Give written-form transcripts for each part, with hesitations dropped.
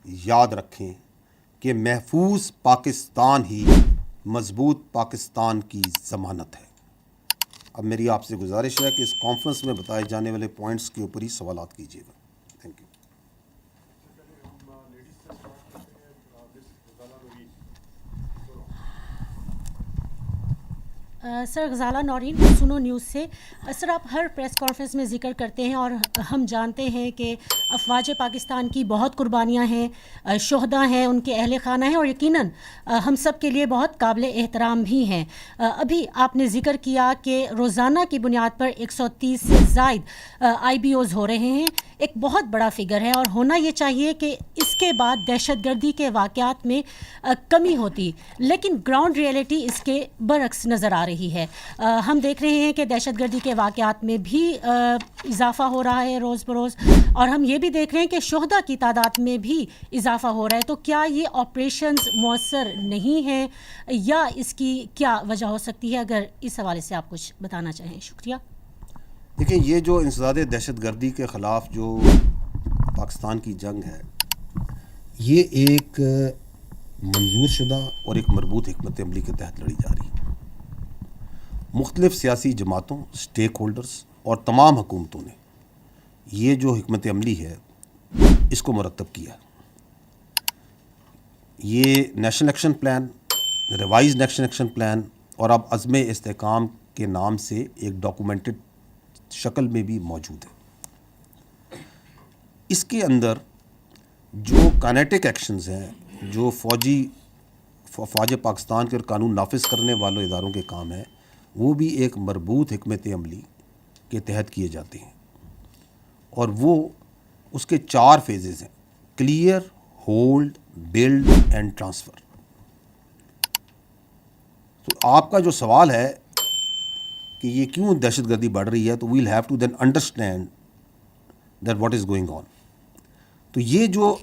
یاد رکھیں کہ محفوظ پاکستان ہی مضبوط پاکستان کی ضمانت ہے۔ اب میری آپ سے گزارش ہے کہ اس کانفرنس میں بتائے جانے والے پوائنٹس کے اوپر ہی سوالات کیجیے گا۔ Thank you. Sir Ghazala Noreen Suno News سے۔ سر آپ ہر پریس کانفرنس میں ذکر کرتے ہیں اور ہم جانتے ہیں کہ افواج پاکستان کی بہت قربانیاں ہیں، شہداء ہیں، ان کے اہل خانہ ہیں، اور یقیناً ہم سب کے لیے بہت قابل احترام بھی ہیں۔ ابھی آپ نے ذکر کیا کہ روزانہ کی بنیاد پر 130 سے زائد IBOs ہو رہے ہیں، ایک بہت بڑا فگر ہے، اور ہونا یہ چاہیے کہ اس کے بعد دہشت گردی کے واقعات میں کمی ہوتی، لیکن گراؤنڈ ریئلٹی اس کے برعکس نظر آ رہی ہے۔ ہم دیکھ رہے ہیں کہ دہشت گردی کے واقعات میں بھی اضافہ ہو رہا ہے روز بروز، اور ہم یہ بھی دیکھ رہے ہیں کہ شہداء کی تعداد میں بھی اضافہ ہو رہا ہے۔ تو کیا یہ آپریشنز مؤثر نہیں ہیں، یا اس کی کیا وجہ ہو سکتی ہے؟ اگر اس حوالے سے آپ کچھ بتانا چاہیں، شکریہ۔ دیکھیں، یہ جو انسداد دہشت گردی کے خلاف جو پاکستان کی جنگ ہے، یہ ایک منظور شدہ اور ایک مربوط حکمت عملی کے تحت لڑی جا رہی ہے۔ مختلف سیاسی جماعتوں، سٹیک ہولڈرز اور تمام حکومتوں نے یہ جو حکمت عملی ہے اس کو مرتب کیا۔ یہ national action plan, revise national action plan, اور اب عزم استحکام کے نام سے ایک ڈاکومنٹڈ شکل میں بھی موجود ہے۔ اس کے اندر جو کائنیٹک ایکشنز ہیں، جو فوج پاکستان کے اور قانون نافذ کرنے والوں اداروں کے کام ہیں، وہ بھی ایک مربوط حکمت عملی کے تحت کیے جاتے ہیں، اور وہ اس کے 4 فیزز ہیں: clear, hold, build and transfer. تو آپ کا جو سوال ہے کہ یہ کیوں دہشت گردی بڑھ رہی ہے، تو we'll have to then understand that what is going on. تو یہ جو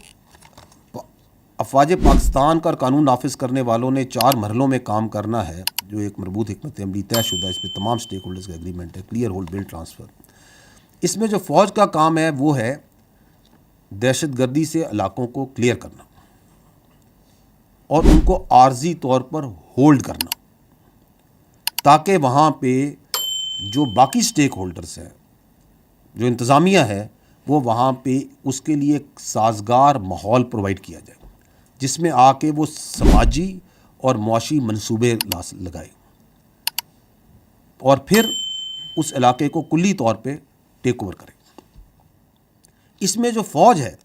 افواج پاکستان کا قانون نافذ کرنے والوں نے 4 مرحلوں میں کام کرنا ہے، جو ایک مربوط حکمت عملی طے شدہ، اس پہ تمام سٹیک ہولڈرز کا ایگریمنٹ ہے، کلیئر، ہولڈ، بلڈ، ٹرانسفر۔ اس میں جو فوج کا کام ہے وہ ہے دہشت گردی سے علاقوں کو کلیئر کرنا اور ان کو عارضی طور پر ہولڈ کرنا، تاکہ وہاں پہ جو باقی سٹیک ہولڈرز ہیں، جو انتظامیہ ہے، وہ وہاں پہ اس کے لیے ایک سازگار ماحول پرووائڈ کیا جائے، جس میں آ کے وہ سماجی اور معاشی منصوبے لگائے، اور پھر اس علاقے کو کلی طور پہ ٹیک اوور کرے۔ اس میں جو فوج ہے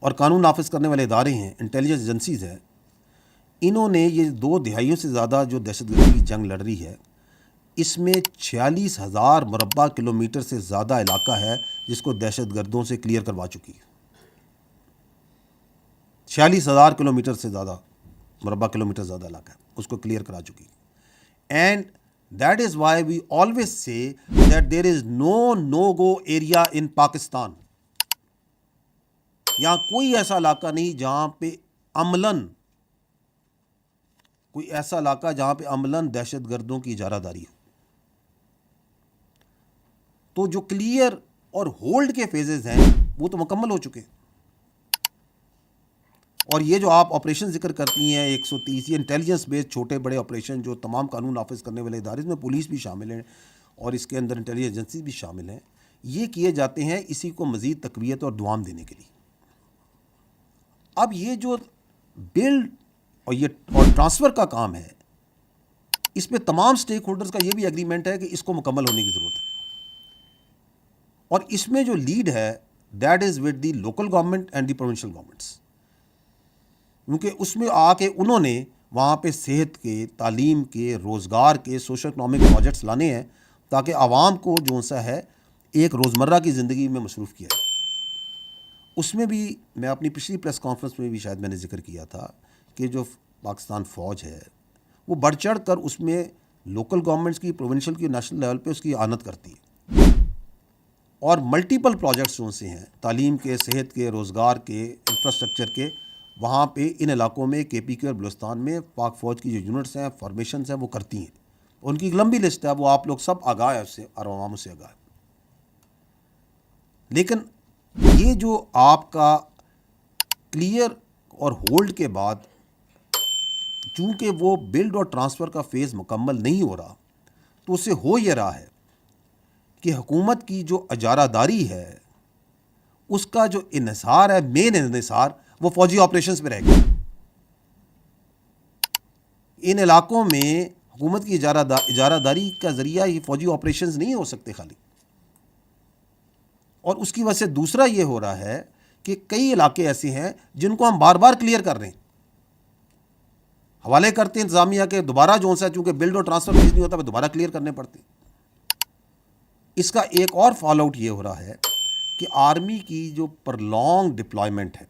اور قانون نافذ کرنے والے ادارے ہیں، انٹیلیجنس ایجنسیز ہیں، انہوں نے یہ 2 دہائیوں سے زیادہ جو دہشت گردی کی جنگ لڑ رہی ہے، اس میں 46,000 مربع کلومیٹر سے زیادہ علاقہ ہے جس کو دہشت گردوں سے کلیئر کروا چکی ہے۔ 46,000 کلومیٹر سے زیادہ مربع کلومیٹر زیادہ علاقہ ہے، اس کو کلیئر کرا چکی ہے۔ And that is why we always say that there is no go area in Pakistan. یہاں کوئی ایسا علاقہ نہیں جہاں پہ عملاً دہشت گردوں کی اجارہ داری ہو۔ تو جو کلیئر اور ہولڈ کے فیزز ہیں وہ تو مکمل ہو چکے ہیں، اور یہ جو آپ آپریشن ذکر کرتی ہیں 130، یہ انٹیلیجنس بیس چھوٹے بڑے آپریشن جو تمام قانون نافذ کرنے والے ادارے، اس میں پولیس بھی شامل ہیں اور اس کے اندر انٹیلیجنس ایجنسیز بھی شامل ہیں، یہ کیے جاتے ہیں اسی کو مزید تقویت اور دوام دینے کے لیے۔ اب یہ جو بلڈ اور ٹرانسفر کا کام ہے، اس پہ تمام سٹیک ہولڈرز کا یہ بھی ایگریمنٹ ہے کہ اس کو مکمل ہونے کی ضرورت ہے، اور اس میں جو لیڈ ہے that is with the local government and the provincial governments, کیونکہ اس میں آ کے انہوں نے وہاں پہ صحت کے، تعلیم کے، روزگار کے، سوشل اکنامک پروجیکٹس لانے ہیں، تاکہ عوام کو جو سا ہے ایک روزمرہ کی زندگی میں مصروف کیا ہے۔ اس میں بھی میں اپنی پچھلی پریس کانفرنس میں بھی شاید میں نے ذکر کیا تھا کہ جو پاکستان فوج ہے وہ بڑھ چڑھ کر اس میں لوکل گورنمنٹس کی، پروونشل کی، نیشنل لیول پہ اس کی اعانت کرتی ہے، اور ملٹیپل پروجیکٹس جو سے ہیں، تعلیم کے، صحت کے، روزگار کے، انفراسٹرکچر کے، وہاں پہ ان علاقوں میں KPK اور بلوچستان میں پاک فوج کی جو یونٹس ہیں، فارمیشنز ہیں، وہ کرتی ہیں۔ ان کی ایک لمبی لسٹ ہے، وہ آپ لوگ سب آگاہ ہے اس سے اور عوام سے آگاہ ہے۔ لیکن یہ جو آپ کا کلیئر اور ہولڈ کے بعد چونکہ وہ بلڈ اور ٹرانسفر کا فیز مکمل نہیں ہو رہا، تو اس سے ہو یہ رہا ہے کہ حکومت کی جو اجارہ داری ہے اس کا جو انحصار ہے، مین انحصار، وہ فوجی آپریشنز پہ رہ گیا۔ ان علاقوں میں حکومت کی اجارہ داری کا ذریعہ یہ فوجی آپریشنز نہیں ہو سکتے خالی، اور اس کی وجہ سے دوسرا یہ ہو رہا ہے کہ کئی علاقے ایسے ہیں جن کو ہم بار بار کلیئر کر رہے ہیں، حوالے کرتے ہیں انتظامیہ کے، دوبارہ جو سا چونکہ بلڈ اور ٹرانسفر فیز نہیں ہوتا پھر دوبارہ کلیئر کرنے پڑتے ہیں۔ اس کا ایک اور فال آؤٹ یہ ہو رہا ہے کہ آرمی کی جو پرلونگ ڈپلائمنٹ ہے،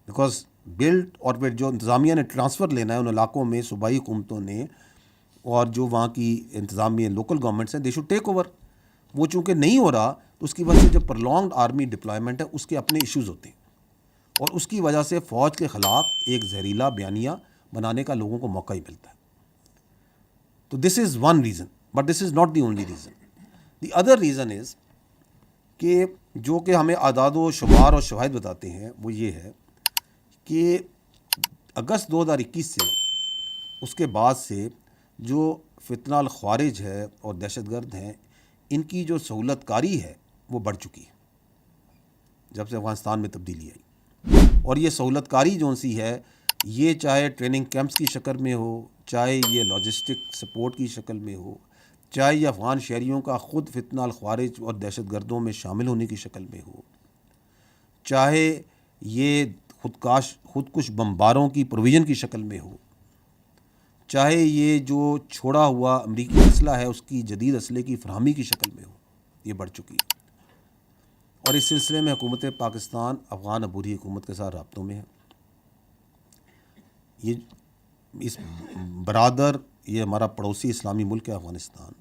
بیکاز بلڈ اور پھر جو انتظامیہ نے ٹرانسفر لینا ہے ان علاقوں میں، صوبائی حکومتوں نے اور جو وہاں کی انتظامیہ لوکل گورنمنٹس ہیں، دے شوڈ ٹیک اوور۔ وہ چونکہ نہیں ہو رہا تو اس کی وجہ سے جو پرلونگڈ آرمی ڈپلائمنٹ ہے اس کے اپنے ایشوز ہوتے ہیں، اور اس کی وجہ سے فوج کے خلاف ایک زہریلا بیانیہ بنانے کا لوگوں کو موقع ہی ملتا ہے۔ تو this is one reason, but this is not the only reason. The other reason is کہ جو کہ ہمیں اعداد و شمار اور شواہد بتاتے ہیں وہ یہ ہے کہ اگست 2021 سے اس کے بعد سے جو فتنہ الخوارج ہے اور دہشت گرد ہیں، ان کی جو سہولت کاری ہے وہ بڑھ چکی ہے جب سے افغانستان میں تبدیلی آئی۔ اور یہ سہولت کاری جو سی ہے، یہ چاہے ٹریننگ کیمپس کی شکل میں ہو، چاہے یہ لاجسٹک سپورٹ کی شکل میں ہو، چاہے یہ افغان شہریوں کا خود فتنہ الخوارج اور دہشت گردوں میں شامل ہونے کی شکل میں ہو، چاہے یہ خودکش بمباروں کی پروویژن کی شکل میں ہو، چاہے یہ جو چھوڑا ہوا امریکی اسلحہ ہے اس کی جدید اسلحے کی فراہمی کی شکل میں ہو، یہ بڑھ چکی ہے۔ اور اس سلسلے میں حکومت پاکستان افغان عبوری حکومت کے ساتھ رابطوں میں ہے۔ یہ اس برادر، یہ ہمارا پڑوسی اسلامی ملک ہے افغانستان،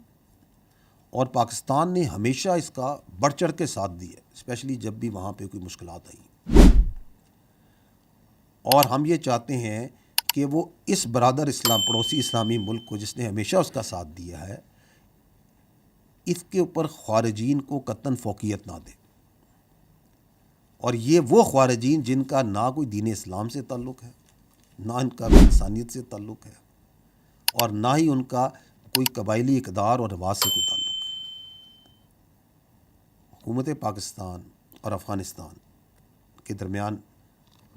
اور پاکستان نے ہمیشہ اس کا بڑھ چڑھ کے ساتھ دیا ہے، اسپیشلی جب بھی وہاں پہ کوئی مشکلات آئی، اور ہم یہ چاہتے ہیں کہ وہ اس برادر پڑوسی اسلامی ملک کو جس نے ہمیشہ اس کا ساتھ دیا ہے، اس کے اوپر خارجین کو قطعاً فوقیت نہ دے، اور یہ وہ خارجین جن کا نہ کوئی دین اسلام سے تعلق ہے، نہ ان کا انسانیت سے تعلق ہے، اور نہ ہی ان کا کوئی قبائلی اقدار اور رواج سے کوئی تعلق ہے۔ حکومت پاکستان اور افغانستان کے درمیان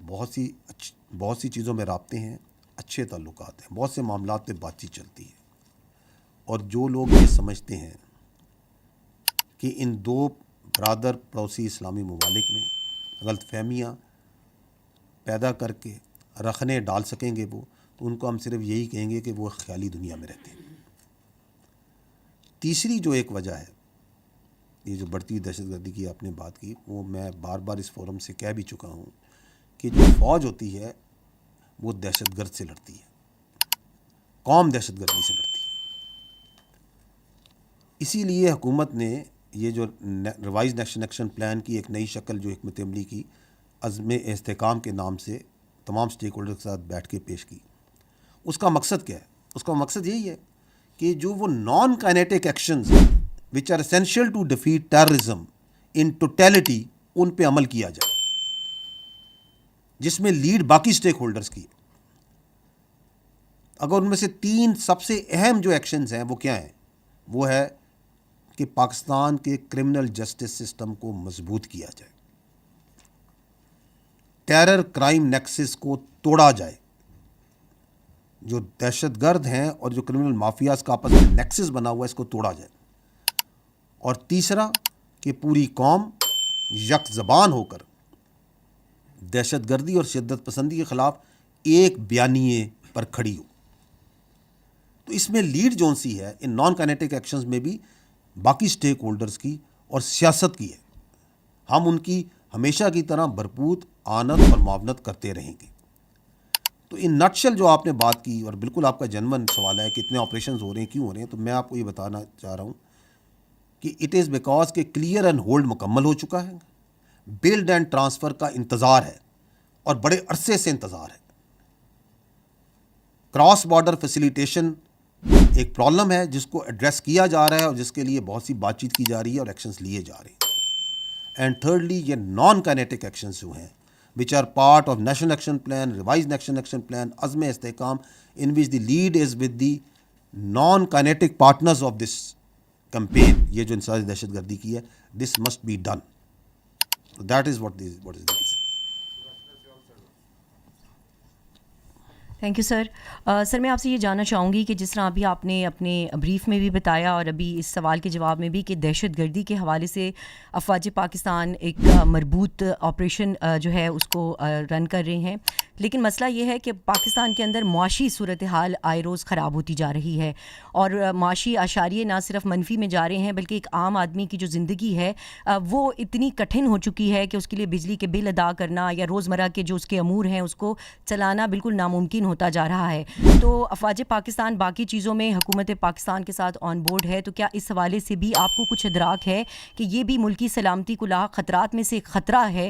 بہت سی چیزوں میں رابطے ہیں، اچھے تعلقات ہیں، بہت سے معاملات پہ بات چیت چلتی ہے، اور جو لوگ یہ سمجھتے ہیں کہ ان دو برادر پڑوسی اسلامی ممالک میں غلط فہمیاں پیدا کر کے رکھنے ڈال سکیں گے وہ، تو ان کو ہم صرف یہی کہیں گے کہ وہ خیالی دنیا میں رہتے ہیں۔ تیسری جو ایک وجہ ہے، یہ جو بڑھتی دہشت گردی کی آپ نے بات کی، وہ میں بار بار اس فورم سے کہہ بھی چکا ہوں کہ جو فوج ہوتی ہے وہ دہشت گرد سے لڑتی ہے، قوم دہشت گردی سے لڑتی ہے۔ اسی لیے حکومت نے یہ جو ریوائز نیشنل ایکشن پلان کی ایک نئی شکل جو حکمت عملی کی عزم استحکام کے نام سے تمام سٹیک ہولڈر کے ساتھ بیٹھ کے پیش کی۔ اس کا مقصد کیا ہے؟ اس کا مقصد یہی ہے کہ جو وہ non kinetic actions which are essential to defeat terrorism in totality, ان پہ عمل کیا جائے، جس میں لیڈ باقی سٹیک ہولڈرز کی ہے۔ اگر ان میں سے 3 سب سے اہم جو ایکشنز ہیں وہ کیا ہیں؟ وہ ہے کہ پاکستان کے کرمنل جسٹس سسٹم کو مضبوط کیا جائے، ٹیرر کرائم نیکسس کو توڑا جائے، جو دہشت گرد ہیں اور جو کرمنل مافیاز کا آپس میں نیکسس بنا ہوا ہے اس کو توڑا جائے، اور تیسرا کہ پوری قوم یک زبان ہو کر دہشت گردی اور شدت پسندی کے خلاف ایک بیانیے پر کھڑی ہو۔ تو اس میں لیڈ جون سی ہے ان نان کائنیٹک ایکشنز میں بھی باقی سٹیک ہولڈرز کی اور سیاست کی ہے۔ ہم ان کی ہمیشہ کی طرح بھرپور آنت اور معاونت کرتے رہیں گے۔ تو ان نٹشل جو آپ نے بات کی، اور بالکل آپ کا جنون سوال ہے کہ اتنے آپریشنز ہو رہے ہیں، کیوں ہو رہے ہیں، تو میں آپ کو یہ بتانا چاہ رہا ہوں کہ اٹ از بیکاز کہ کلیئر اینڈ ہولڈ مکمل ہو چکا ہے، بلڈ اینڈ ٹرانسفر کا انتظار ہے، اور بڑے عرصے سے انتظار ہے۔ کراس بارڈر فیسیلیٹیشن ایک پرابلم ہے جس کو ایڈریس کیا جا رہا ہے، اور جس کے لیے بہت سی بات چیت کی جا رہی ہے اور ایکشنز لیے جا رہے ہیں۔ اینڈ تھرڈلی، یہ نان کائنیٹک ایکشنز جو ہیں which are part of National Action Plan, revised National Action Plan, Azm Istehkam, in which the lead is with the non-kinetic partners of this campaign. یہ جو انسداد دہشت گردی کی ہے, this must be done. So that is what is the reason. Thank you sir. Sir میں آپ سے یہ جاننا چاہوں گی کہ جس طرح ابھی آپ نے اپنے بریف میں بھی بتایا اور ابھی اس سوال کے جواب میں بھی کہ دہشت گردی کے حوالے سے افواج پاکستان ایک مربوط آپریشن جو ہے اس کو رن کر رہے ہیں, لیکن مسئلہ یہ ہے کہ پاکستان کے اندر معاشی صورتحال آئے روز خراب ہوتی جا رہی ہے اور معاشی اشاریے نہ صرف منفی میں جا رہے ہیں بلکہ ایک عام آدمی کی جو زندگی ہے وہ اتنی کٹھن ہو چکی ہے کہ اس کے لیے بجلی کے بل ادا کرنا یا روزمرہ کے جو اس کے امور ہیں اس کو چلانا بالکل ناممکن ہوتا جا رہا ہے. تو افواج پاکستان باقی چیزوں میں حکومت پاکستان کے ساتھ آن بورڈ ہے, تو کیا اس حوالے سے بھی آپ کو کچھ ادراک ہے کہ یہ بھی ملکی سلامتی کو لاحق خطرات میں سے ایک خطرہ ہے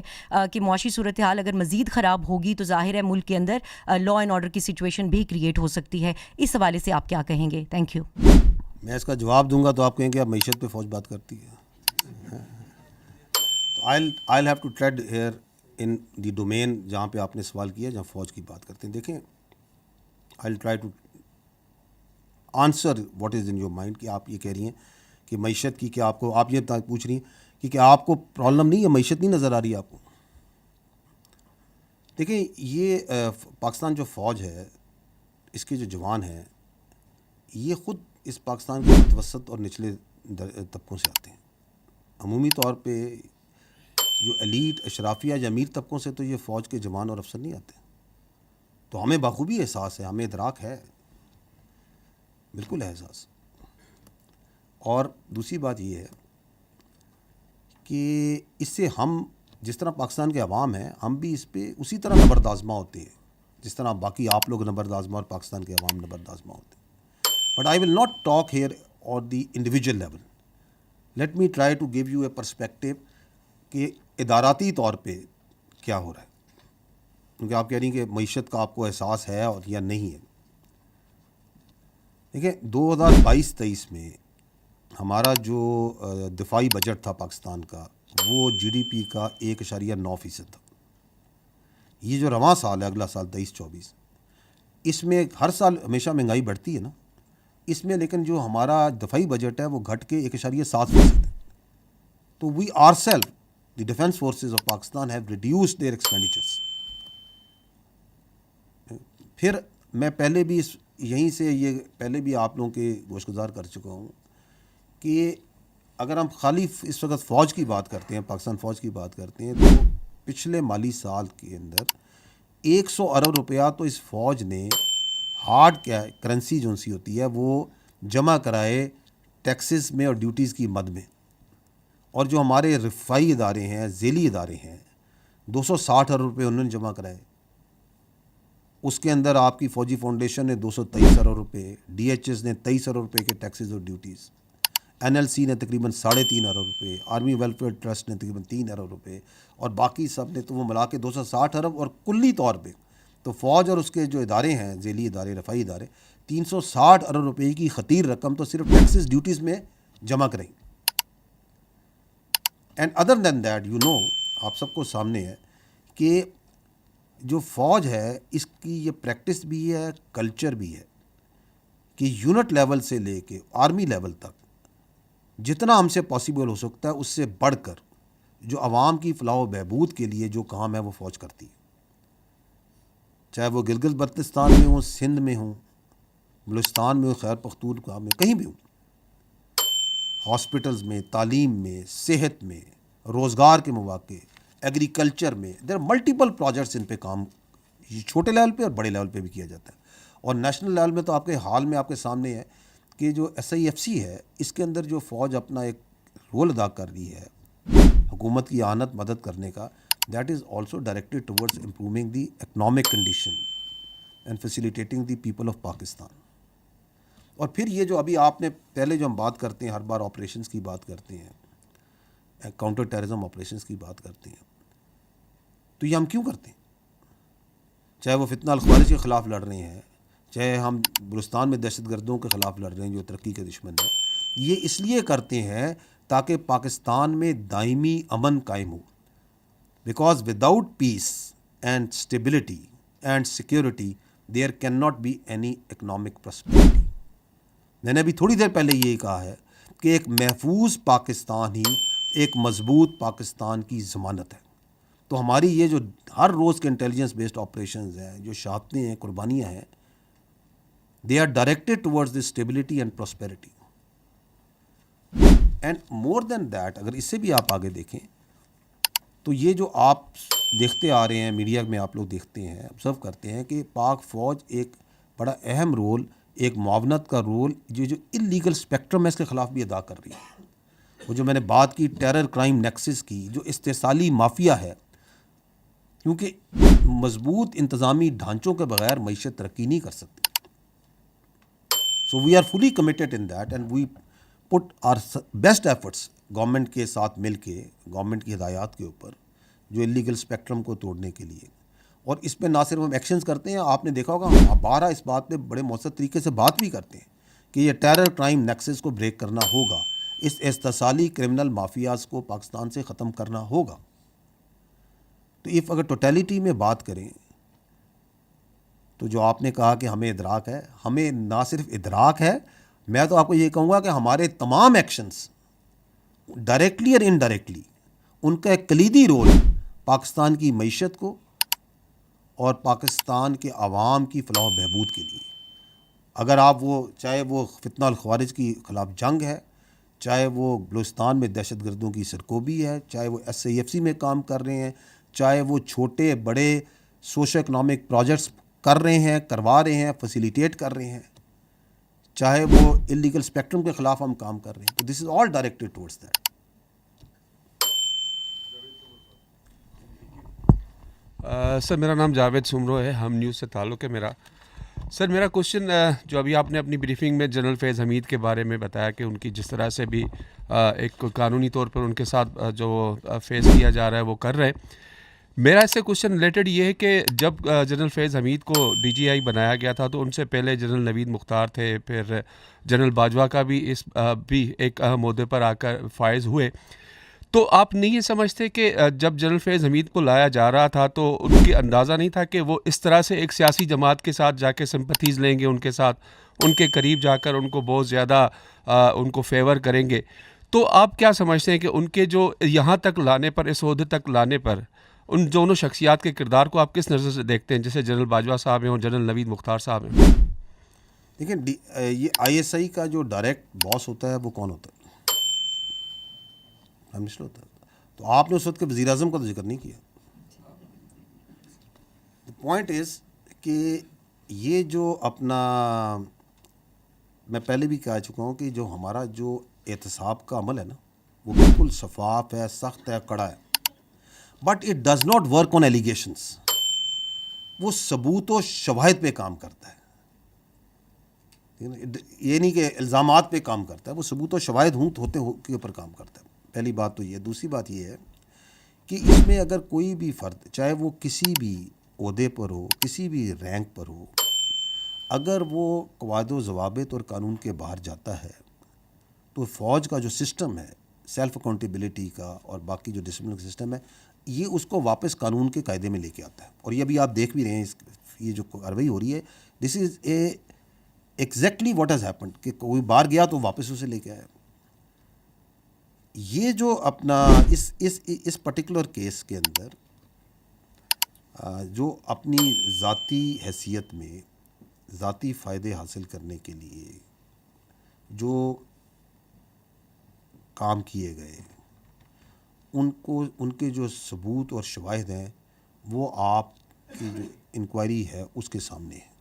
کہ معاشی صورتحال اگر مزید خراب ہوگی تو ظاہر ہے ملک کے اندر لا اینڈ آرڈر کی سچویشن بھی کریٹ ہو سکتی ہے. اس حوالے سے آپ کیا کہیں گے؟ Thank you. میں اس کا جواب دوں گا تو آپ کہیں گے اب معیشت پہ فوج بات کرتی ہے. I'll have to tread here in the domain جہاں پہ آپ نے سوال کیا, جہاں فوج کی بات کرتے ہیں. دیکھیں, I'll try to answer what is in your mind کہ آپ یہ کہہ رہی ہیں کہ معیشت کی, کہ آپ یہ پوچھ رہی ہیں کہ کیا آپ کو پرابلم نہیں ہے, معیشت نہیں نظر آ رہی ہے آپ کو. دیکھیں, یہ پاکستان جو فوج ہے, اس کے جو جوان ہیں, یہ خود اس پاکستان کے متوسط اور نچلے طبقوں سے آتے ہیں. عمومی طور پہ جو ایلیٹ اشرافیہ یا امیر طبقوں سے تو یہ فوج کے جوان اور افسر نہیں آتے. تو ہمیں بخوبی احساس ہے, ہمیں ادراک ہے, بالکل ہے احساس. اور دوسری بات یہ ہے کہ اس سے ہم جس طرح پاکستان کے عوام ہیں, ہم بھی اس پہ اسی طرح نبرد آزما ہوتے ہیں جس طرح باقی آپ لوگ نبرد آزما اور پاکستان کے عوام نبرد آزما ہوتے ہیں. But I will not talk here on the individual level. Let me try to give you a perspective کہ اداراتی طور پہ کیا ہو رہا ہے, کیونکہ آپ کہہ رہی ہیں کہ معیشت کا آپ کو احساس ہے اور یا نہیں ہے. دیکھیں, 2022-23 میں ہمارا جو دفاعی بجٹ تھا پاکستان کا, وہ جی ڈی پی کا 1.9% تھا. یہ جو رواں سال ہے, اگلا سال 23-24, اس میں ہر سال ہمیشہ مہنگائی بڑھتی ہے نا, اس میں لیکن جو ہمارا دفاعی بجٹ ہے وہ گھٹ کے 1.7% ہے. تو we are self, the defence forces of Pakistan have reduced their expenditures. پھر میں پہلے بھی یہیں سے یہ پہلے بھی آپ لوگوں کے گوش گزار کر چکا ہوں کہ اگر ہم خالی اس وقت فوج کی بات کرتے ہیں, پاکستان فوج کی بات کرتے ہیں, تو پچھلے مالی سال کے اندر 100 ارب روپیہ تو اس فوج نے ہارڈ کرنسی جو سی ہوتی ہے وہ جمع کرائے ٹیکسز میں اور ڈیوٹیز کی مد میں. اور جو ہمارے رفائی ادارے ہیں, ذیلی ادارے ہیں, 260 ارب روپے انہوں نے جمع کرائے. اس کے اندر آپ کی فوجی فاؤنڈیشن نے 223 ارب روپے, ڈی ایچ ایس نے 23 ارب روپے کے ٹیکسز اور ڈیوٹیز, این ایل سی نے تقریباً 3.5 ارب روپے, آرمی ویلفیئر ٹرسٹ نے تقریباً 3 ارب روپے, اور باقی سب نے تو وہ ملا کے 260 ارب. اور کلی طور پہ تو فوج اور اس کے جو ادارے ہیں, ذیلی ادارے, رفائی ادارے, 360 ارب روپے کی خطیر رقم تو صرف ٹیکسز ڈیوٹیز میں جمع کریں. And other than that you know, آپ سب کو سامنے ہے کہ جو فوج ہے اس کی یہ پریکٹس بھی ہے, کلچر بھی ہے کہ یونٹ لیول سے لے کے آرمی لیول تک جتنا ہم سے پاسبل ہو سکتا ہے اس سے بڑھ کر جو عوام کی فلاح و بہبود کے لیے جو کام ہے وہ فوج کرتی ہے. چاہے وہ گلگت بلتستان میں ہوں, سندھ میں ہوں, بلوچستان میں ہوں, خیبر پختونخوا میں, کہیں بھی ہوں, ہاسپٹلز میں, تعلیم میں, صحت میں, روزگار کے مواقع, ایگریکلچر میں, دیر ملٹیپل پروجیکٹس ان پہ کام چھوٹے لیول پہ اور بڑے لیول پہ بھی کیا جاتا ہے. اور نیشنل لیول میں تو آپ کے حال میں آپ کے سامنے ہے کہ جو ایس آئی ایف سی ہے, اس کے اندر جو فوج اپنا ایک رول ادا کر رہی ہے حکومت کی اعانت مدد کرنے کا, that is also directed towards improving the economic condition and facilitating the people of Pakistan. اور پھر یہ جو ابھی آپ نے پہلے جو ہم بات کرتے ہیں, ہر بار آپریشنس کی بات کرتے ہیں, کاؤنٹر ٹیررزم آپریشنس کی بات کرتے ہیں, تو یہ ہم کیوں کرتے ہیں؟ چاہے وہ فتنہ الخوارج کے خلاف لڑ رہے ہیں, چاہے ہم بلوچستان میں دہشت گردوں کے خلاف لڑ رہے ہیں جو ترقی کے دشمن ہیں, یہ اس لیے کرتے ہیں تاکہ پاکستان میں دائمی امن قائم ہو. Because without peace and stability and security, there cannot be any economic prosperity. میں نے ابھی تھوڑی دیر پہلے یہ کہا ہے کہ ایک محفوظ پاکستان ہی ایک مضبوط پاکستان کی ضمانت ہے. تو ہماری یہ جو ہر روز کے انٹیلیجنس بیسڈ آپریشنز ہیں, جو شہادتیں ہیں, قربانیاں ہیں, they are directed towards this stability and prosperity. And more than that, اگر اس سے بھی آپ آگے دیکھیں تو یہ جو آپ دیکھتے آ رہے ہیں, میڈیا میں آپ لوگ دیکھتے ہیں, آبزرو کرتے ہیں کہ پاک فوج ایک بڑا اہم رول, ایک معاونت کا رول جو اللیگل اسپیکٹرم ہے اس کے خلاف بھی ادا کر رہی ہے. وہ جو میں نے بات کی ٹیرر کرائم نیکسس کی, جو استحصالی مافیا ہے, کیونکہ مضبوط انتظامی ڈھانچوں کے بغیر معیشت ترقی نہیں کر سکتی. So we are fully committed in that and we put our best efforts government کے ساتھ مل کے, گورنمنٹ کی ہدایات کے اوپر, جو اللیگل اسپیکٹرم کو توڑنے کے لیے. اور اس پہ نہ صرف ہم ایکشنز کرتے ہیں, آپ نے دیکھا ہوگا ہم بارہ اس بات پہ بڑے مؤثر طریقے سے بات بھی کرتے ہیں کہ یہ ٹیرر کرائم نیکسس کو بریک کرنا ہوگا, اس استحصالی کرمنل مافیاز کو پاکستان سے ختم کرنا ہوگا. تو اگر ٹوٹیلیٹی میں بات کریں تو جو آپ نے کہا کہ ہمیں ادراک ہے, ہمیں نہ صرف ادراک ہے, میں تو آپ کو یہ کہوں گا کہ ہمارے تمام ایکشنز ڈائریکٹلی اور انڈائریکٹلی ان کا ایک کلیدی رول پاکستان کی معیشت کو اور پاکستان کے عوام کی فلاح و بہبود کے لیے. اگر آپ چاہے وہ فتنہ الخوارج کی خلاف جنگ ہے, چاہے وہ بلوچستان میں دہشت گردوں کی سرکوبی ہے, چاہے وہ SIFC میں کام کر رہے ہیں, چاہے وہ چھوٹے بڑے سوشو اکنامک پروجیکٹس کر رہے ہیں, کروا رہے ہیں, فیسیلیٹیٹ کر رہے ہیں, چاہے وہ اللیگل اسپیکٹرم کے خلاف ہم کام کر رہے ہیں, تو this is all directed towards that. سر میرا نام جاوید سمرو ہے, ہم نیوز سے تعلق ہے میرا. سر میرا کوشچن, جو ابھی آپ نے اپنی بریفنگ میں جنرل فیض حمید کے بارے میں بتایا کہ ان کی جس طرح سے بھی ایک قانونی طور پر ان کے ساتھ جو فیس کیا جا رہا ہے وہ کر رہے ہیں, میرا اس سے کوشچن ریلیٹڈ یہ ہے کہ جب جنرل فیض حمید کو DGI بنایا گیا تھا تو ان سے پہلے جنرل نوید مختار تھے, پھر جنرل باجوہ کا بھی ایک اہم عہدے پر آ کر فائز ہوئے. تو آپ نہیں یہ سمجھتے کہ جب جنرل فیض حمید کو لایا جا رہا تھا تو ان کی اندازہ نہیں تھا کہ وہ اس طرح سے ایک سیاسی جماعت کے ساتھ جا کے سمپتھیز لیں گے, ان کے ساتھ ان کے قریب جا کر ان کو بہت زیادہ ان کو فیور کریں گے. تو آپ کیا سمجھتے ہیں کہ ان کے جو یہاں تک لانے پر, اس عہدے تک لانے پر, ان دونوں شخصیات کے کردار کو آپ کس نظر سے دیکھتے ہیں, جیسے جنرل باجوہ صاحب ہیں اور جنرل نوید مختار صاحب ہیں؟ دیکھیں یہ ISI کا جو ڈائریکٹ باس ہوتا ہے وہ کون ہوتا ہے؟ پرائم منسٹر ہوتا ہے. تو آپ نے اس وقت کے وزیر اعظم کا تو ذکر نہیں کیا. پوائنٹ از کہ یہ جو اپنا, میں پہلے بھی کہہ چکا ہوں کہ جو ہمارا جو احتساب کا عمل ہے نا, وہ بالکل شفاف ہے, سخت ہے, کڑا ہے, but it does not work on allegations. وہ ثبوت و شواہد پہ کام کرتا ہے, یہ نہیں کہ الزامات پہ کام کرتا ہے, وہ ثبوت و شواہد ہوتے کے اوپر کام کرتا ہے. پہلی بات تو یہ. دوسری بات یہ ہے کہ اس میں اگر کوئی بھی فرد, چاہے وہ کسی بھی عہدے پر ہو, کسی بھی رینک پر ہو, اگر وہ قواعد و ضوابط اور قانون کے باہر جاتا ہے تو فوج کا جو سسٹم ہے سیلف اکاؤنٹیبلٹی کا اور باقی جو ڈسپلن کا سسٹم ہے, یہ اس کو واپس قانون کے قاعدے میں لے کے آتا ہے. اور یہ بھی آپ دیکھ بھی رہے ہیں, یہ جو کارروائی ہو رہی ہے, this is exactly what has happened, کہ کوئی باہر گیا تو واپس اسے لے کے آیا. یہ جو اپنا اس پرٹیکولر کیس کے اندر جو اپنی ذاتی حیثیت میں ذاتی فائدے حاصل کرنے کے لیے جو کام کیے گئے, ان کے جو ثبوت اور شواہد ہیں وہ آپ کی جو انکوائری ہے اس کے سامنے ہے.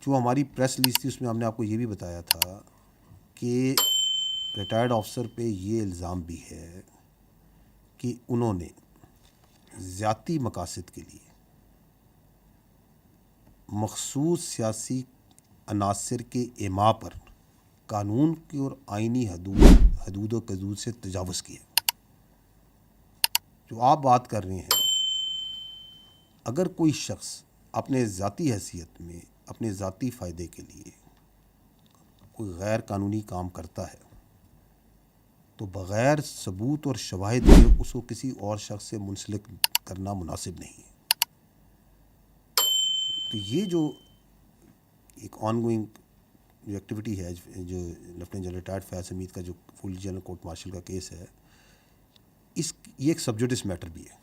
جو ہماری پریس ریلیز تھی اس میں ہم نے آپ کو یہ بھی بتایا تھا کہ ریٹائرڈ آفیسر پہ یہ الزام بھی ہے کہ انہوں نے ذاتی مقاصد کے لیے مخصوص سیاسی عناصر کے ایما پر قانون کی اور آئینی حدود و حدود سے تجاوز کیا. جو آپ بات کر رہے ہیں, اگر کوئی شخص اپنے ذاتی حیثیت میں اپنے ذاتی فائدے کے لیے کوئی غیر قانونی کام کرتا ہے تو بغیر ثبوت اور شواہد کے اس کو کسی اور شخص سے منسلک کرنا مناسب نہیں ہے. تو یہ جو ایک آن گوئنگ جو ایکٹیویٹی ہے جو لیفٹیننٹ جنرل ریٹائرڈ فیاض حمید کا جو فل جنرل کورٹ مارشل کا کیس ہے، یہ ایک سبجوڈس میٹر بھی ہے.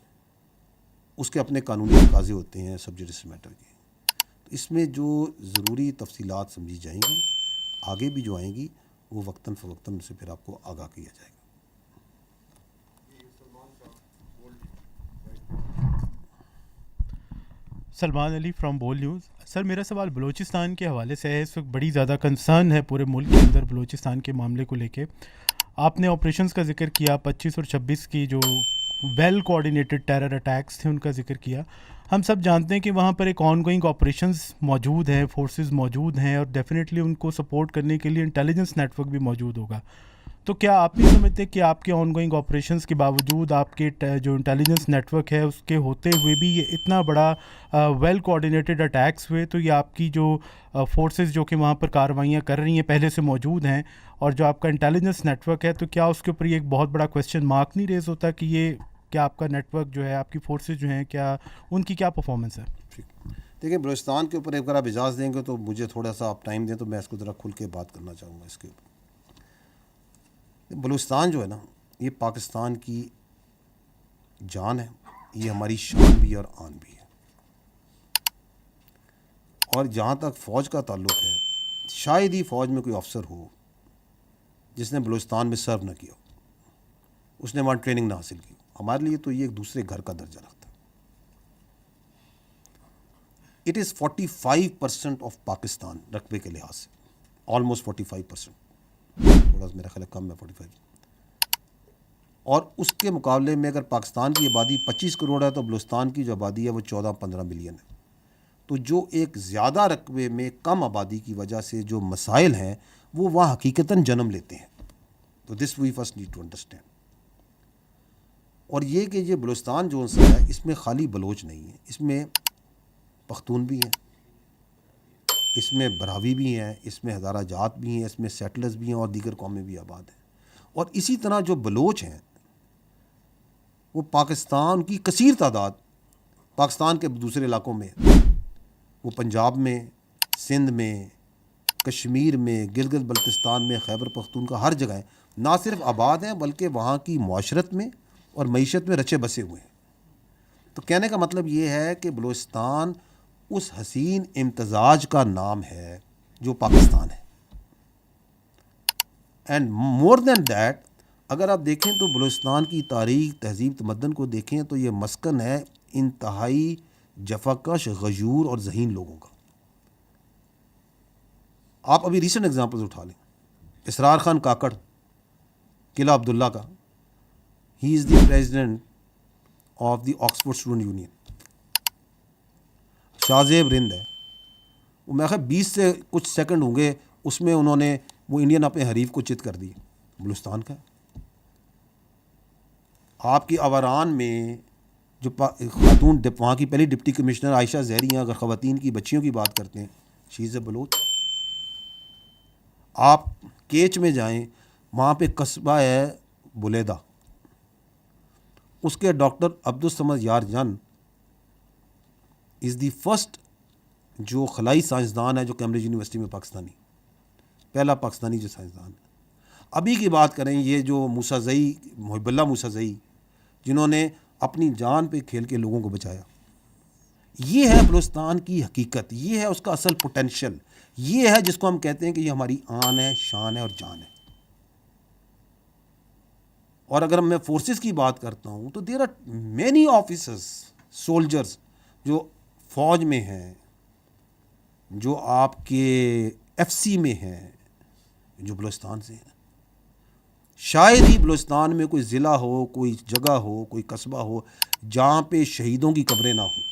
اس کے اپنے قانونی تقاضے ہوتے ہیں سبجوڈس میٹر کے. تو اس میں جو ضروری تفصیلات سمجھی جائیں گی، آگے بھی جو آئیں گی وہ وقتاً فوقتاً سے پھر آپ کو آگاہ کیا جائے گا. سلمان علی فرام بول نیوز. سر میرا سوال بلوچستان کے حوالے سے ہے. اس وقت بڑی زیادہ کنسرن ہے پورے ملک کے اندر بلوچستان کے معاملے کو لے کے. آپ نے آپریشنز کا ذکر کیا، 25 اور 26 کی جو ویل کوآرڈینیٹڈ ٹیرر اٹیکس تھے ان کا ذکر کیا. ہم سب جانتے ہیں کہ وہاں پر ایک آن گوئنگ آپریشنز موجود ہیں، فورسز موجود ہیں، اور ڈیفینیٹلی ان کو سپورٹ کرنے کے لیے انٹیلیجنس نیٹ ورک بھی موجود ہوگا. تو کیا آپ نہیں سمجھتے کہ آپ کے آن گوئنگ آپریشنز کے باوجود آپ کے جو انٹیلیجنس نیٹ ورک ہے اس کے ہوتے ہوئے بھی یہ اتنا بڑا ویل کوآرڈینیٹڈ اٹیکس ہوئے؟ تو یہ آپ کی جو فورسز جو کہ وہاں پر کارروائیاں کر رہی ہیں پہلے سے موجود ہیں، اور جو آپ کا انٹیلیجنس نیٹ ورک ہے، تو کیا اس کے اوپر یہ ایک بہت بڑا کویسچن مارک نہیں ریز ہوتا کہ یہ کیا آپ کا نیٹ ورک جو ہے، آپ کی فورسز جو ہیں، کیا ان کی کیا پرفارمنس ہے؟ دیکھیں، بلوچستان کے اوپر ایک بار آپ اجازت دیں گے تو مجھے تھوڑا سا آپ ٹائم دیں تو میں اس کو ذرا کھل کے بات کرنا چاہوں گا اس کے اوپر. بلوچستان جو ہے نا، یہ پاکستان کی جان ہے، یہ ہماری شان بھی ہے اور آن بھی ہے. اور جہاں تک فوج کا تعلق ہے، شاید ہی فوج میں کوئی افسر ہو جس نے بلوچستان میں سرو نہ کیا ہو، اس نے وہاں ٹریننگ نہ حاصل کی. ہمارے لیے تو یہ ایک دوسرے گھر کا درجہ رکھتا ہے. اٹ از 45% آف پاکستان رقبے کے لحاظ سے، آلموسٹ 45%، تھوڑا سا میرا خیال ہے کم ہے 45. اور اس کے مقابلے میں اگر پاکستان کی آبادی 25 کروڑ ہے تو بلوچستان کی جو آبادی ہے وہ 14-15 ملین ہے. تو جو ایک زیادہ رقبے میں کم آبادی کی وجہ سے جو مسائل ہیں وہ وہاں حقیقتاً جنم لیتے ہیں. تو this we first need to understand. اور یہ کہ یہ بلوچستان جو سا ہے، اس میں خالی بلوچ نہیں ہے، اس میں پختون بھی ہیں، اس میں براوی بھی ہیں، اس میں ہزارہ جات بھی ہیں، اس میں سیٹلرز بھی ہیں اور دیگر قومیں بھی آباد ہیں. اور اسی طرح جو بلوچ ہیں وہ پاکستان کی کثیر تعداد پاکستان کے دوسرے علاقوں میں، وہ پنجاب میں، سندھ میں، کشمیر میں، گلگت بلتستان میں، خیبر پختونخوا، ہر جگہ نہ صرف آباد ہیں بلکہ وہاں کی معاشرت میں اور معیشت میں رچے بسے ہوئے ہیں. تو کہنے کا مطلب یہ ہے کہ بلوچستان اس حسین امتزاج کا نام ہے جو پاکستان ہے. اینڈ مور دین دیٹ، اگر آپ دیکھیں تو بلوچستان کی تاریخ، تہذیب، تمدن کو دیکھیں تو یہ مسکن ہے انتہائی جفاکش، غیور اور ذہین لوگوں کا. آپ ابھی ریسنٹ ایگزامپلز اٹھا لیں، اسرار خان کاکڑ، قلعہ عبداللہ کا، he is the president of the Oxford student union. Shahzeb Rind ہے، وہ میں خیال 20 سے کچھ سیکنڈ ہوں گے اس میں انہوں نے وہ انڈین اپنے حریف کو چت کر دی. بلوچستان کا آپ کی آوران میں جو خاتون وہاں کی پہلی ڈپٹی کمشنر عائشہ زہری ہیں، اگر خواتین کی بچیوں کی بات کرتے ہیں، شی از اے بلوچ. آپ کیچ میں جائیں، وہاں پہ قصبہ ہے بلیدہ، اس کے ڈاکٹر عبدالصمد یار جان از دی فرسٹ جو خلائی سائنسدان ہے جو کیمبرج یونیورسٹی میں پاکستانی، پہلا پاکستانی جو سائنسدان ہے. ابھی کی بات کریں، یہ جو موسیٰ زئی، محب اللہ موسیٰ زئی، جنہوں نے اپنی جان پہ کھیل کے لوگوں کو بچایا. یہ ہے بلوچستان کی حقیقت، یہ ہے اس کا اصل پوٹینشیل، یہ ہے جس کو ہم کہتے ہیں کہ یہ ہماری آن ہے، شان ہے اور جان ہے. اور اگر میں فورسز کی بات کرتا ہوں تو there are many officers, soldiers جو فوج میں ہیں، جو آپ کے ایف سی میں ہیں، جو بلوچستان سے ہیں. شاید ہی بلوچستان میں کوئی ضلع ہو، کوئی جگہ ہو، کوئی قصبہ ہو جہاں پہ شہیدوں کی قبریں نہ ہوں،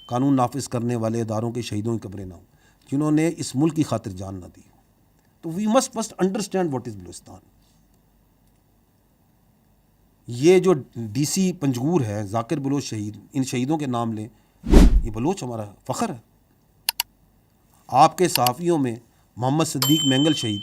قانون نافذ کرنے والے اداروں کے شہیدوں کی قبریں نہ ہوں، جنہوں نے اس ملک کی خاطر جان نہ دی. تو we must first understand what is Balochistan. یہ جو ڈی سی پنجگور ہے، ذاکر بلوچ شہید، ان شہیدوں کے نام لیں، یہ بلوچ ہمارا فخر ہے. آپ کے صحافیوں میں محمد صدیق مینگل شہید،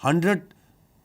100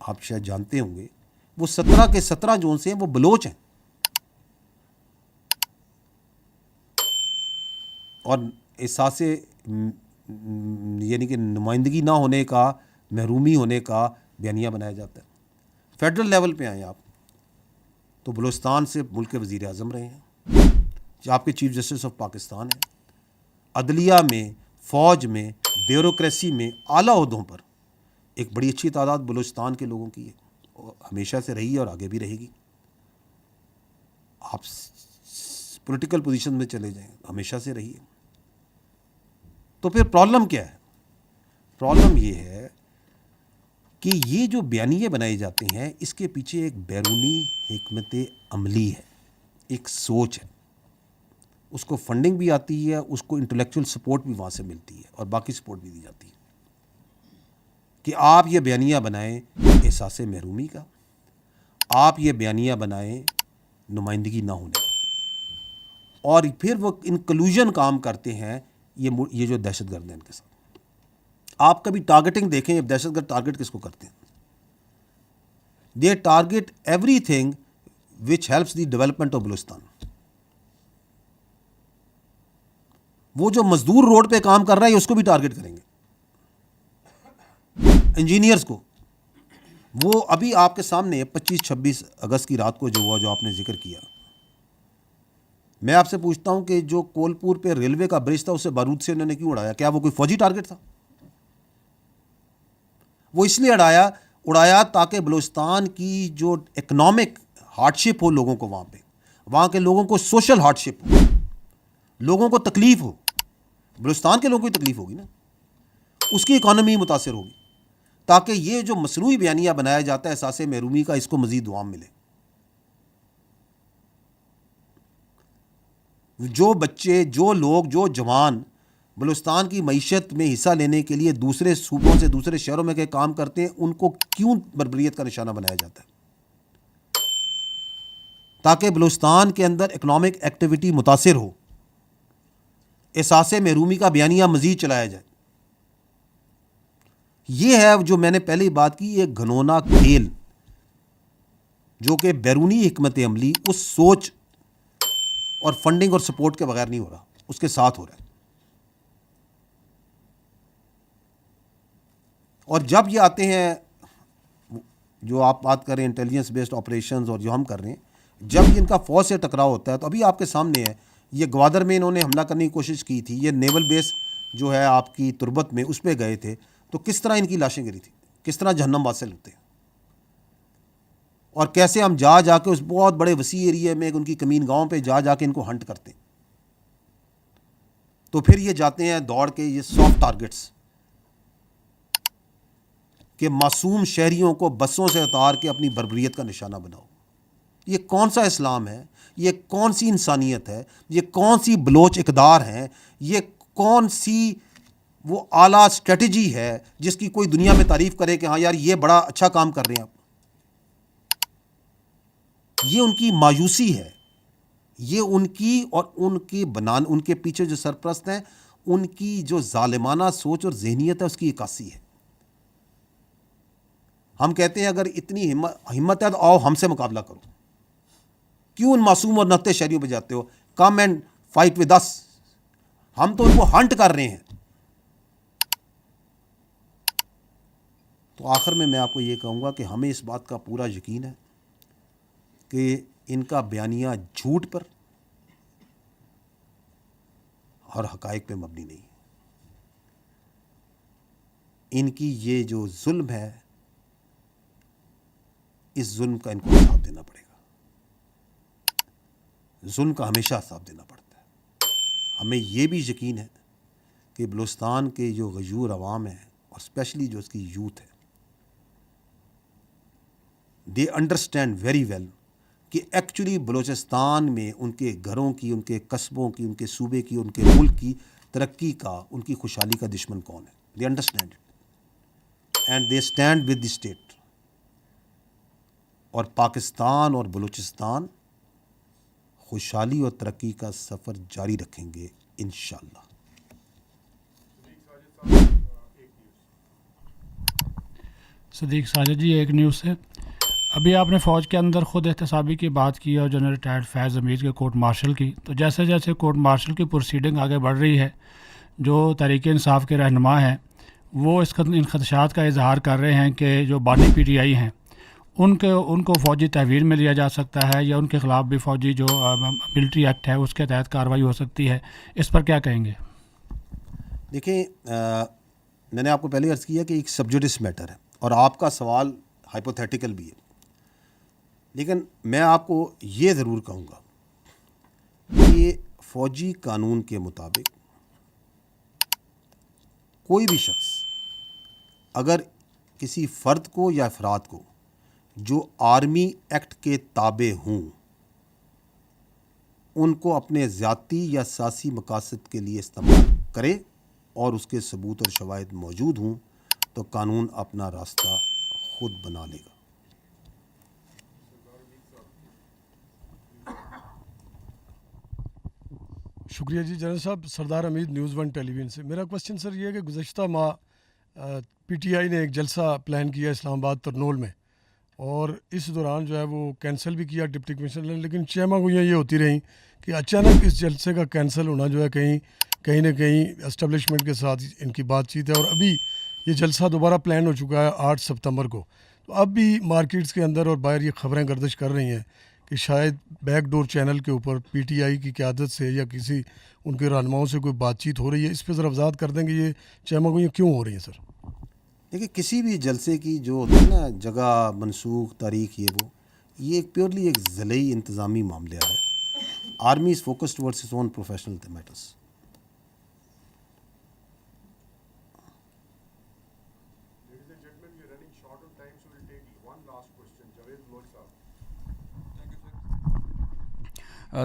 آپ شاید جانتے ہوں گے، وہ 17 کے 17 جو سے ہیں وہ بلوچ ہیں، اور احساس یعنی کہ نمائندگی نہ ہونے کا، محرومی ہونے کا بیانیہ بنایا جاتا ہے. فیڈرل لیول پہ آئیں آپ تو بلوچستان سے ملک کے وزیر اعظم رہے ہیں، آپ کے چیف جسٹس آف پاکستان ہیں، عدلیہ میں، فوج میں، بیوروکریسی میں اعلیٰ عہدوں پر ایک بڑی اچھی تعداد بلوچستان کے لوگوں کی ہے، اور ہمیشہ سے رہی ہے اور آگے بھی رہے گی. آپ پولیٹیکل پوزیشن میں چلے جائیں، ہمیشہ سے رہی ہے. تو پھر پرابلم کیا ہے؟ پرابلم یہ ہے کہ یہ جو بیانیے بنائے جاتے ہیں اس کے پیچھے ایک بیرونی حکمت عملی ہے، ایک سوچ ہے. اس کو فنڈنگ بھی آتی ہے، اس کو انٹلیکچوئل سپورٹ بھی وہاں سے ملتی ہے، اور باقی سپورٹ بھی دی جاتی ہے کہ آپ یہ بیانیہ بنائیں احساس محرومی کا، آپ یہ بیانیہ بنائیں نمائندگی نہ ہونے کا، اور پھر وہ انکلوژن کام کرتے ہیں یہ جو دہشت گرد ہیں ان کے ساتھ. آپ کبھی ٹارگیٹنگ دیکھیں، اب دہشت گرد ٹارگیٹ کس کو کرتے ہیں؟ They target everything which helps the development of Balochistan. وہ جو مزدور روڈ پہ کام کر رہا ہے اس کو بھی ٹارگیٹ کریں گے، انجینئرز کو. وہ ابھی آپ کے سامنے 25-26 اگست کی رات کو جو ہوا، جو آپ نے ذکر کیا، میں آپ سے پوچھتا ہوں کہ جو کولپور پہ ریلوے کا برج تھا اسے بارود سے انہوں نے کیوں اڑایا؟ کیا وہ کوئی فوجی ٹارگیٹ تھا؟ وہ اس لیے اڑایا تاکہ بلوچستان کی جو اکنامک ہارڈ شپ ہو لوگوں کو، وہاں کے لوگوں کو سوشل ہارڈ شپ ہو، لوگوں کو تکلیف ہو. بلوچستان کے لوگوں کو تکلیف ہوگی نا، اس کی اکانومی متاثر ہوگی، تاکہ یہ جو مصنوعی بیانیہ بنایا جاتا ہے احساس محرومی کا، اس کو مزید دوام ملے. جو بچے، جو لوگ، جو جوان بلوچستان کی معیشت میں حصہ لینے کے لیے دوسرے صوبوں سے، دوسرے شہروں میں کے کام کرتے ہیں، ان کو کیوں بربریت کا نشانہ بنایا جاتا ہے؟ تاکہ بلوچستان کے اندر اکنامک ایکٹیویٹی متاثر ہو، احساس محرومی کا بیانیہ مزید چلایا جائے. یہ ہے جو میں نے پہلے ہی بات کی، ایک گھنونا کھیل جو کہ بیرونی حکمت عملی اس سوچ اور فنڈنگ اور سپورٹ کے بغیر نہیں ہو رہا، اس کے ساتھ ہو رہا ہے. اور جب یہ آتے ہیں، جو آپ بات کر رہے ہیں انٹیلیجنس بیسڈ آپریشنز، اور جو ہم کر رہے ہیں، جب ان کا فوج سے ٹکراؤ ہوتا ہے، تو ابھی آپ کے سامنے ہے، یہ گوادر میں انہوں نے حملہ کرنے کی کوشش کی تھی، یہ نیول بیس جو ہے آپ کی تربت میں، اس پہ گئے تھے، تو کس طرح ان کی لاشیں گری تھی، کس طرح جہنم حاصل ہوتے ہیں، اور کیسے ہم جا کے اس بہت بڑے وسیع ایریے میں ان کی کمین گاؤں پہ جا کے ان کو ہنٹ کرتے ہیں. تو پھر یہ جاتے ہیں دوڑ کے یہ سافٹ ٹارگٹس کہ معصوم شہریوں کو بسوں سے اتار کے اپنی بربریت کا نشانہ بناؤ. یہ کون سا اسلام ہے؟ یہ کون سی انسانیت ہے؟ یہ کون سی بلوچ اقدار ہیں؟ یہ کون سی وہ اعلیٰ اسٹریٹجی ہے جس کی کوئی دنیا میں تعریف کرے کہ ہاں یار یہ بڑا اچھا کام کر رہے ہیں آپ؟ یہ ان کی مایوسی ہے، یہ ان کی اور ان کے پیچھے جو سرپرست ہیں ان کی جو ظالمانہ سوچ اور ذہنیت ہے، اس کی عکاسی ہے. ہم کہتے ہیں اگر اتنی ہمت ہے تو آؤ ہم سے مقابلہ کرو. کیوں ان معصوم اور نہتے شہریوں پہ جاتے ہو؟ Come and fight with us. ہم تو ان کو ہنٹ کر رہے ہیں. تو آخر میں آپ کو یہ کہوں گا کہ ہمیں اس بات کا پورا یقین ہے کہ ان کا بیانیہ جھوٹ پر اور حقائق پہ مبنی نہیں ہے. ان کی یہ جو ظلم ہے، اس ظلم کا ان کو حساب دینا پڑے گا. ظلم کا ہمیشہ حساب دینا پڑتا ہے. ہمیں یہ بھی یقین ہے کہ بلوچستان کے جو غیور عوام ہیں، اور اسپیشلی جو اس کی یوتھ ہے، دے انڈرسٹینڈ ویری ویل کہ ایکچولی بلوچستان میں ان کے گھروں کی، ان کے قصبوں کی، ان کے صوبے کی، ان کے ملک کی ترقی کا، ان کی خوشحالی کا دشمن کون ہے. They understand it and they stand with the state. اور پاکستان اور بلوچستان خوشحالی اور ترقی کا سفر جاری رکھیں گے انشاءاللہ. صدیق ساجد جی، ایک نیوز سے ابھی آپ نے فوج کے اندر خود احتسابی کی بات کی اور جنرل ریٹائرڈ فیض حمید کے کورٹ مارشل کی، تو جیسے جیسے کورٹ مارشل کی پروسیڈنگ آگے بڑھ رہی ہے، جو تحریک انصاف کے رہنما ہیں وہ ان خدشات کا اظہار کر رہے ہیں کہ جو بانی پی ٹی آئی ہیں ان کو فوجی تحویل میں لیا جا سکتا ہے یا ان کے خلاف بھی فوجی جو ملٹری ایکٹ ہے اس کے تحت کارروائی ہو سکتی ہے، اس پر کیا کہیں گے؟ دیکھیں، میں نے آپ کو پہلے عرض کیا کہ ایک سبجوڈس میٹر ہے اور آپ کا سوال ہائپوتھیٹیکل بھی ہے، لیکن میں آپ کو یہ ضرور کہوں گا کہ فوجی قانون کے مطابق کوئی بھی شخص اگر کسی فرد کو یا افراد کو جو آرمی ایکٹ کے تابع ہوں ان کو اپنے ذاتی یا سیاسی مقاصد کے لیے استعمال کرے اور اس کے ثبوت اور شواہد موجود ہوں تو قانون اپنا راستہ خود بنا لے گا۔ شکریہ جی جنرل صاحب۔ سردار حمید، نیوز ون ٹیلی ویژن سے۔ میرا کوشچن سر یہ ہے کہ گزشتہ ماہ پی ٹی آئی نے ایک جلسہ پلان کیا اسلام آباد ترنول میں، اور اس دوران جو ہے وہ کینسل بھی کیا ڈپٹی کمشنر نے، لیکن چیمہ گوئیاں یہ ہوتی رہیں کہ اچانک اس جلسے کا کینسل ہونا جو ہے کہیں نہ کہیں اسٹیبلشمنٹ کے ساتھ ان کی بات چیت ہے، اور ابھی یہ جلسہ دوبارہ پلان ہو چکا ہے 8 ستمبر کو۔ تو اب بھی مارکیٹس کے اندر اور باہر یہ خبریں گردش کر رہی ہیں کہ شاید بیک ڈور چینل کے اوپر پی ٹی آئی کی قیادت سے یا کسی ان کے رہنماؤں سے کوئی بات چیت ہو رہی ہے۔ اس پہ ذرا وضاحت کر دیں کہ یہ چیمہ گوئیاں کیوں ہو رہی ہیں سر؟ دیکھیں، کسی بھی جلسے کی جو ہوتی ہے نا جگہ، منسوخ، تاریخ، یہ ایک پیورلی ایک ضلعی انتظامی معاملہ ہے۔ Army is focused towards its own professional matters.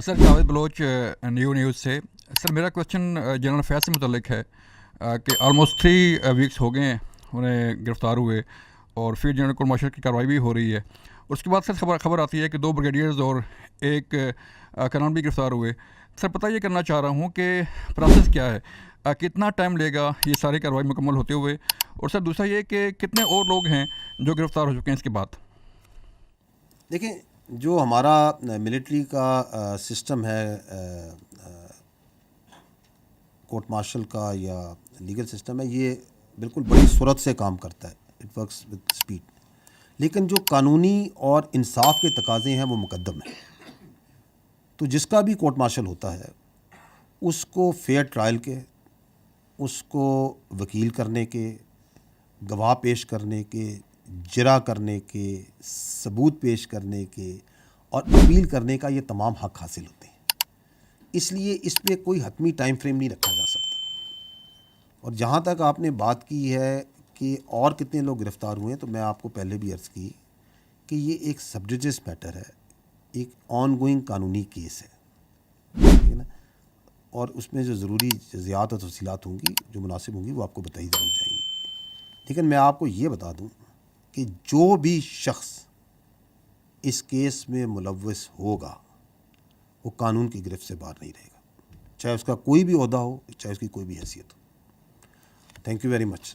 Sir Javed Baloch, news سے۔ سر میرا کوشچن جنرل فیض سے متعلق ہے کہ آلموسٹ 3 ویکس ہو گئے ہیں انہیں گرفتار ہوئے، اور پھر جنرل کورٹ مارشل کی کارروائی بھی ہو رہی ہے۔ اس کے بعد سر خبر آتی ہے کہ 2 بریگیڈیئرز اور 1 کرنل بھی گرفتار ہوئے۔ سر پتہ یہ کرنا چاہ رہا ہوں کہ پروسیس کیا ہے، کتنا ٹائم لے گا یہ ساری کارروائی مکمل ہوتے ہوئے، اور سر دوسرا یہ کہ کتنے اور لوگ ہیں جو گرفتار ہو چکے ہیں اس کے بعد؟ دیکھیں، جو ہمارا ملٹری کا سسٹم ہے، کورٹ مارشل کا یا لیگل سسٹم ہے، یہ بالکل بڑی سرعت سے کام کرتا ہے، اٹ ورکس ود اسپیڈ، لیکن جو قانونی اور انصاف کے تقاضے ہیں وہ مقدم ہیں۔ تو جس کا بھی کورٹ مارشل ہوتا ہے اس کو فیئر ٹرائل کے، اس کو وکیل کرنے کے، گواہ پیش کرنے کے، جرا کرنے کے، ثبوت پیش کرنے کے اور اپیل کرنے کا یہ تمام حق حاصل ہوتے ہیں۔ اس لیے اس پہ کوئی حتمی ٹائم فریم نہیں رکھا جا سکتا۔ اور جہاں تک آپ نے بات کی ہے کہ اور کتنے لوگ گرفتار ہوئے ہیں، تو میں آپ کو پہلے بھی عرض کی کہ یہ ایک سبجوڈس میٹر ہے، ایک آن گوئنگ قانونی کیس ہے، ٹھیک ہے نا، اور اس میں جو ضروری جزیات اور تفصیلات ہوں گی، جو مناسب ہوں گی، وہ آپ کو بتائی ضرور جائیں گی۔ لیکن میں آپ کو یہ بتا دوں کہ جو بھی شخص اس کیس میں ملوث ہوگا وہ قانون کی گرفت سے باہر نہیں رہے گا، چاہے اس کا کوئی بھی عہدہ ہو، چاہے اس کی کوئی بھی حیثیت ہو۔ Thank you very much.